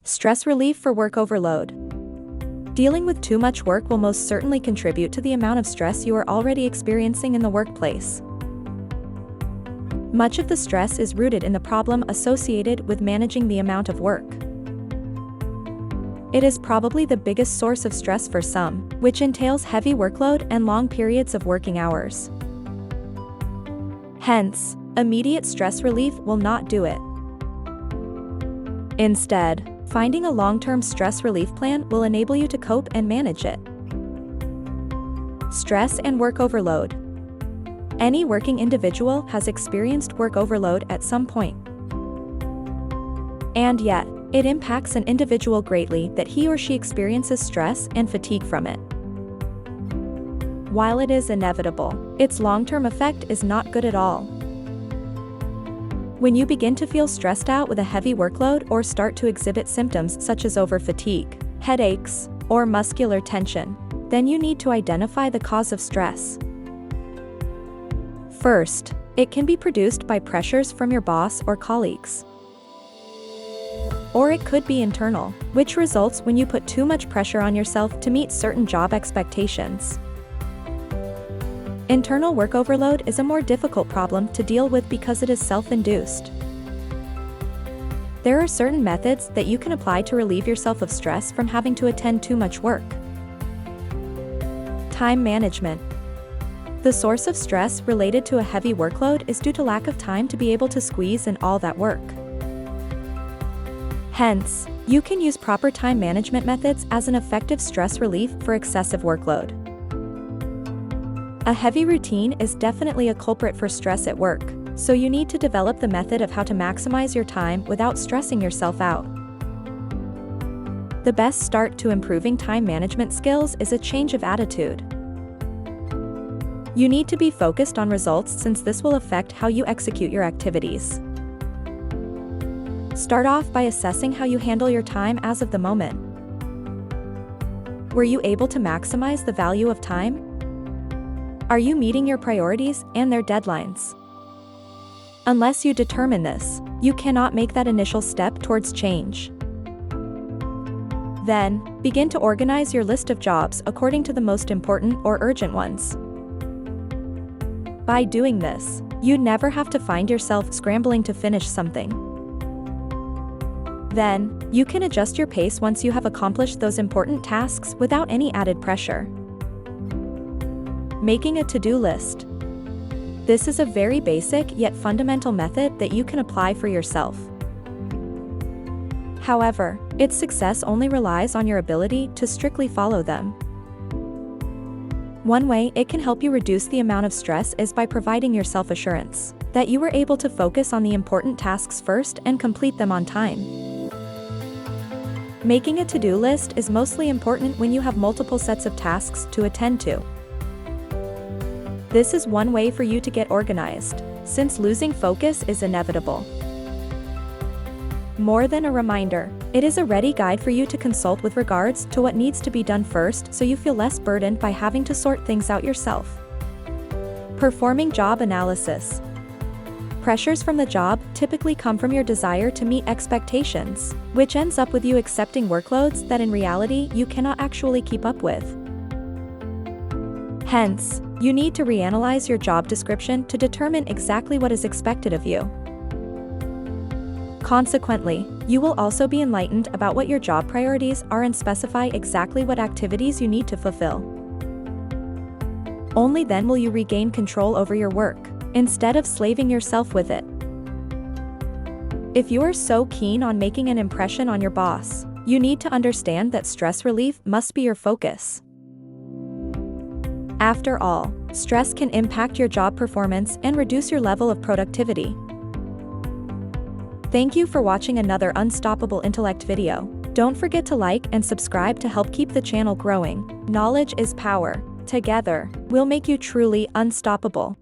Stress relief for work overload. Dealing with too much work will most certainly contribute to the amount of stress you are already experiencing in the workplace. Much of the stress is rooted in the problem associated with managing the amount of work. It is probably the biggest source of stress for some, which entails heavy workload and long periods of working hours. Hence, immediate stress relief will not do it. Instead, finding a long-term stress relief plan will enable you to cope and manage it. Stress and work overload. Any working individual has experienced work overload at some point. And yet, it impacts an individual greatly that he or she experiences stress and fatigue from it. While it is inevitable, its long-term effect is not good at all. When you begin to feel stressed out with a heavy workload or start to exhibit symptoms such as overfatigue, headaches, or muscular tension, then you need to identify the cause of stress. First, it can be produced by pressures from your boss or colleagues. Or it could be internal, which results when you put too much pressure on yourself to meet certain job expectations. Internal work overload is a more difficult problem to deal with because it is self-induced. There are certain methods that you can apply to relieve yourself of stress from having to attend too much work. Time management. The source of stress related to a heavy workload is due to lack of time to be able to squeeze in all that work. Hence, you can use proper time management methods as an effective stress relief for excessive workload. A heavy routine is definitely a culprit for stress at work, so you need to develop the method of how to maximize your time without stressing yourself out. The best start to improving time management skills is a change of attitude. You need to be focused on results since this will affect how you execute your activities. Start off by assessing how you handle your time as of the moment. Were you able to maximize the value of time? Are you meeting your priorities and their deadlines? Unless you determine this, you cannot make that initial step towards change. Then, begin to organize your list of jobs according to the most important or urgent ones. By doing this, you never have to find yourself scrambling to finish something. Then, you can adjust your pace once you have accomplished those important tasks without any added pressure. Making a to-do list. This is a very basic yet fundamental method that you can apply for yourself. However, its success only relies on your ability to strictly follow them. One way it can help you reduce the amount of stress is by providing yourself assurance that you were able to focus on the important tasks first and complete them on time. Making a to-do list is mostly important when you have multiple sets of tasks to attend to. This is one way for you to get organized, since losing focus is inevitable. More than a reminder, it is a ready guide for you to consult with regards to what needs to be done first so you feel less burdened by having to sort things out yourself. Performing job analysis. Pressures from the job typically come from your desire to meet expectations, which ends up with you accepting workloads that in reality you cannot actually keep up with. Hence, you need to reanalyze your job description to determine exactly what is expected of you. Consequently, you will also be enlightened about what your job priorities are and specify exactly what activities you need to fulfill. Only then will you regain control over your work, instead of slaving yourself with it. If you are so keen on making an impression on your boss, you need to understand that stress relief must be your focus. After all, stress can impact your job performance and reduce your level of productivity. Thank you for watching another Unstoppable Intellect video. Don't forget to like and subscribe to help keep the channel growing. Knowledge is power. Together, we'll make you truly unstoppable.